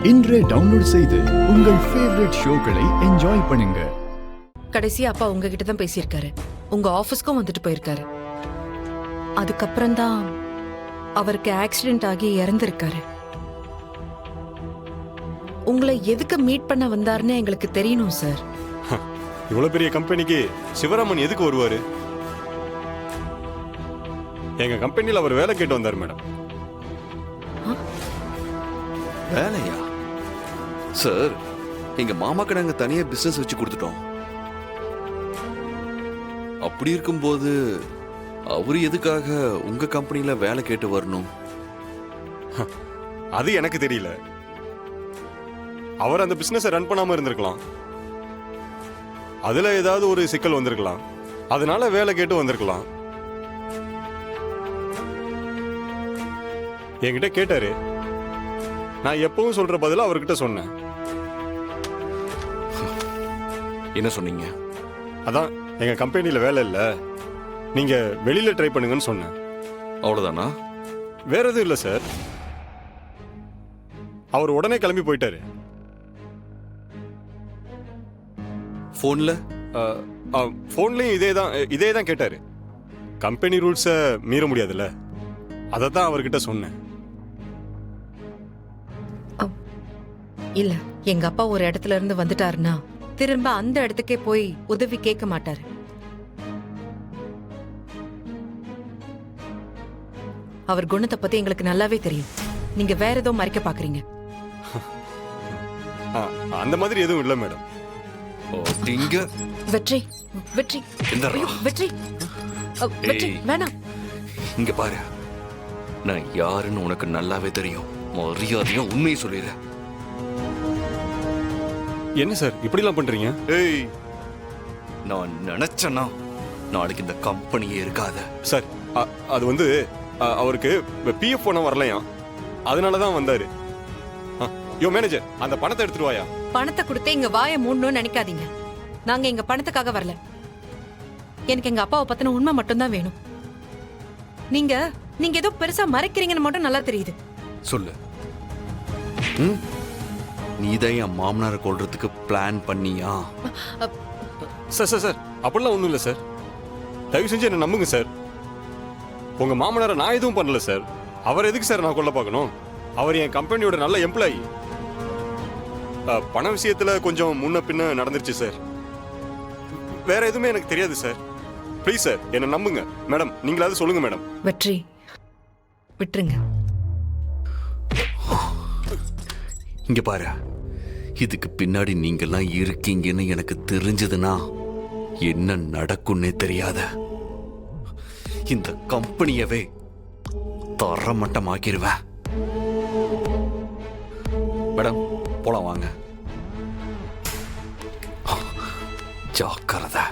இன்றே டவுன்லோட் செய்து உங்கள் ஃபேவரட் ஷோக்களை என்ஜாய் பண்ணுங்க. கடைசியா அப்பா உங்ககிட்ட தான் பேசியிருக்காரு. உங்க ஆபீஸ்க்கும் வந்துட்டு போயிருக்காரு. அதுக்கப்புறம் தான் அவருக்கு ஆக்சிடென்ட் ஆகி இறந்திருக்காரு. உங்களை எதுக்கு மீட் பண்ண வந்தாருன்னு எங்களுக்கு தெரியணும் சார். இவ்வளவு பெரிய கம்பெனிக்கு சிவராமன் எதுக்கு வருவாரு? எங்க கம்பெனியில் அவர் வேலை கேட்டு வந்தார் மேடம். வேலையா சார்? எங்க மாமாக்கு நாங்க தனியா பிசினஸ் வச்சு கொடுத்துட்டோம். அப்படி இருக்கும்போது அவரு எதுக்காக உங்க கம்பெனில வேலை கேட்டு வரணும்? அது எனக்கு தெரியல. அவர் அந்த பிசினஸ் ரன் பண்ணாம இருந்திருக்கலாம். அதுல ஏதாவது ஒரு சிக்கல் வந்திருக்கலாம். அதனால வேலை கேட்டு வந்திருக்கலாம். என்கிட்ட கேட்டாரு. நான் எப்பவும் சொல்ற பதில அவர்கிட்ட சொன்னேன். என்ன சொன்னீங்க? அதான் எங்க கம்பெனில வேலை இல்ல, நீங்க வெளியில ட்ரை பண்ணுங்கன்னு சொன்னேன். அவ்வளவுதானா? வேற எதுவும் இல்ல சார். அவர் உடனே கிளம்பி போயிட்டாரு. போன்லயும் இதே தான் கேட்டாரு. கம்பெனி ரூல்ஸை மீற முடியாதுல்ல, அதை தான் அவர்கிட்ட சொன்னேன். இல்ல, எங்க அப்பா ஒரு இடத்துல இருந்து வந்துட்டாருன்னா திரும்ப அந்த இடத்துக்கே போய் உதவி கேட்க மாட்டாரு. அவர் குணத்தை பத்தி எங்களுக்கு நல்லாவே தெரியும். நீங்க வேற ஏதோ மறைக்க பாக்குறீங்க. அந்த மாதிரி எதுவும் இல்ல மேடம். வெற்றி வெற்றி வெற்றி வெற்றி வேணாம். இங்க பாரு, நான் யாருன்னு உனக்கு நல்லாவே தெரியும். மரியாதையா உண்மையை சொல்லிடுறேன். என்ன சார் இப்படிலாம் பண்றீங்க? ஏய், நான் நினைச்சேன்னா நாளைக்கு இந்த கம்பெனியே இருக்காது. சார் அது வந்து அவருக்கு பிஎஃப் போன வரலையா, அதனாலதான் வந்தாரு. யோ மேனேஜர், அந்த பணத்தை எடுத்துட்டு வாயா. பணத்தை கொடுத்து இங்க வாயை மூடணும்னு நினைக்காதீங்க. நாங்க எங்க பணத்துக்காக வரல. எனக்கு எங்க அப்பாவை பத்தின உண்மை மட்டும்தான் வேணும். நீங்க நீங்க ஏதோ பெருசா மறைக்கிறீங்கன்னு மட்டும் நல்லா தெரியுது. சொல்லு. நீதான் என் மாமனாரை கொல்றதுக்கு பிளான் பண்ணியா? சார் சார் சார் அப்படிலாம் ஒண்ணும் இல்ல சார். தயவு செஞ்சு என்ன நம்புங்க சார். உங்க மாமனாரை நான் எதுவும் பண்ணல சார். அவர் எதுக்கு சார் நான் கொல்ல பார்க்கணும்? அவர் என் கம்பெனியோட நல்ல எம்ப்ளாயி. பண விஷயத்துல கொஞ்சம் முன்ன பின்ன நடந்துருச்சு சார். வேற எதுவுமே எனக்கு தெரியாது சார். ப்ளீஸ் சார் என்ன நம்புங்க. மேடம் நீங்களாவது சொல்லுங்க மேடம். வெற்றி விட்டுருங்க. இங்க பாரு, இதுக்கு பின்னாடி நீங்கெல்லாம் இருக்கீங்கன்னு எனக்கு தெரிஞ்சதுன்னா என்ன நடக்கும்னே தெரியாத. இந்த கம்பெனியவே தரமட்டமாக்கிடுவேன். மேடம் போலாம் வாங்க. ஜாக்கிரதை.